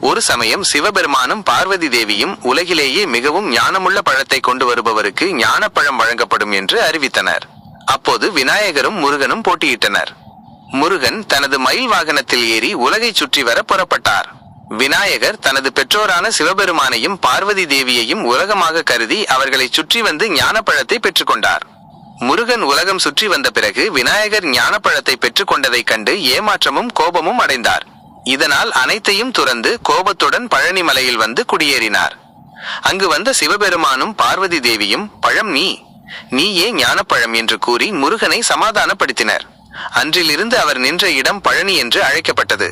ஒரு சமயம் சிவபெருமானும் பார்வதி தேவியும் உலகிலேயே மிகவும் ஞானமுள்ள பழத்தை கொண்டு வருபவருக்கு ஞானப்பழம் வழங்கப்படும் என்று அறிவித்தனர். அப்போது விநாயகரும் முருகனும் போட்டியிட்டனர். முருகன் தனது மயில் வாகனத்தில் ஏறி உலகை சுற்றி வர புறப்பட்டார். விநாயகர் தனது பெற்றோரான சிவபெருமானையும் பார்வதி தேவியையும் உலகமாக கருதி அவர்களை சுற்றி வந்து ஞானப்பழத்தை பெற்றுக்கொண்டார். முருகன் உலகம் சுற்றி வந்த பிறகு விநாயகர் ஞானப்பழத்தை பெற்றுக்கொண்டதைக் கண்டு ஏமாற்றமும் கோபமும் அடைந்தார். இதனால் அனைத்தையும் துறந்து கோபத்துடன் பழனி மலையில் வந்து குடியேறினார். அங்கு வந்த சிவபெருமானும் பார்வதி தேவியும் பழம் நீயே ஞானப்பழம் என்று கூறி முருகனை சமாதானப்படுத்தினர். அன்றிலிருந்து அவர் நின்ற இடம் பழனி என்று அழைக்கப்பட்டது.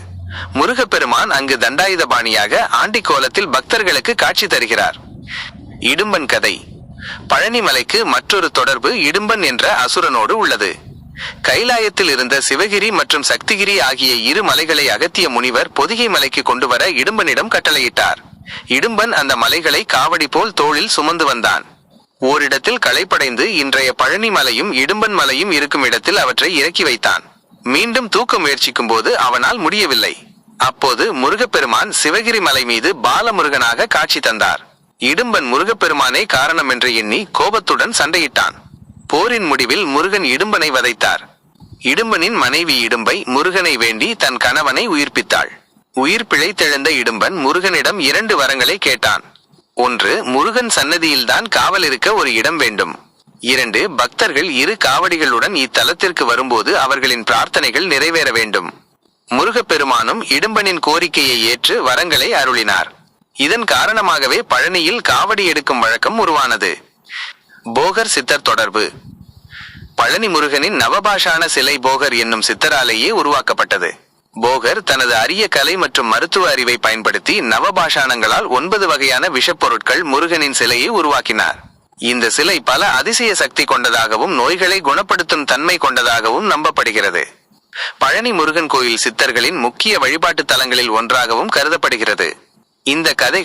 முருகப்பெருமான் அங்கு தண்டாயுதபாணியாக ஆண்டி கோலத்தில் பக்தர்களுக்கு காட்சி தருகிறார். இடும்பன் கதை. பழனி மலைக்கு மற்றொரு தொடர்பு இடும்பன் என்ற அசுரனோடு உள்ளது. கைலாயத்தில் இருந்த சிவகிரி மற்றும் சக்திகிரி ஆகிய இரு மலைகளை அகத்திய முனிவர் பொதிகை மலைக்கு கொண்டு வர இடும்பனிடம் கட்டளையிட்டார். இடும்பன் அந்த மலைகளை காவடி போல் தோளில் சுமந்து வந்தான். ஓரிடத்தில் களைப்படைந்து இன்றைய பழனி மலையும் இடும்பன் மலையும் இருக்கும் இடத்தில் அவற்றை இறக்கி வைத்தான். மீண்டும் தூக்க முயற்சிக்கும் போது அவனால் முடியவில்லை. அப்போது முருகப்பெருமான் சிவகிரி மலை மீது பாலமுருகனாக காட்சி தந்தார். இடும்பன் முருகப்பெருமானே காரணம் என்று எண்ணி கோபத்துடன் சண்டையிட்டான். போரின் முடிவில் முருகன் இடும்பனை வதைத்தார். இடும்பனின் மனைவி இடும்பை முருகனை வேண்டி தன் கணவனை உயிர்ப்பித்தாள். உயிர் பிழைத்தெழுந்த இடும்பன் முருகனிடம் 2 வரங்களை கேட்டான். 1. முருகன் சன்னதியில்தான் காவல் இருக்க ஒரு இடம் வேண்டும். 2. பக்தர்கள் 2 காவடிகளுடன் இத்தலத்திற்கு வரும்போது அவர்களின் பிரார்த்தனைகள் நிறைவேற வேண்டும். முருகப்பெருமானும் இடும்பனின் கோரிக்கையை ஏற்று வரங்களை அருளினார். இதன் காரணமாகவே பழனியில் காவடி எடுக்கும் வழக்கம் உருவானது. போகர் சித்தர் தொடர்பு. பழனி முருகனின் நவபாஷான சிலை போகர் என்னும் சித்தராலேயே உருவாக்கப்பட்டது. போகர் தனது அரிய கலை மற்றும் மருத்துவ அறிவை பயன்படுத்தி நவபாஷானங்களால் 9 வகையான விஷப்பொருட்கள் முருகனின் சிலையை உருவாக்கினார். இந்த சிலை பல அதிசய சக்தி கொண்டதாகவும் நோய்களை குணப்படுத்தும் தன்மை கொண்டதாகவும் நம்பப்படுகிறது. பழனி முருகன் கோயில் சித்தர்களின் முக்கிய வழிபாட்டு தலங்களில் ஒன்றாகவும் கருதப்படுகிறது. இந்த கதைகள்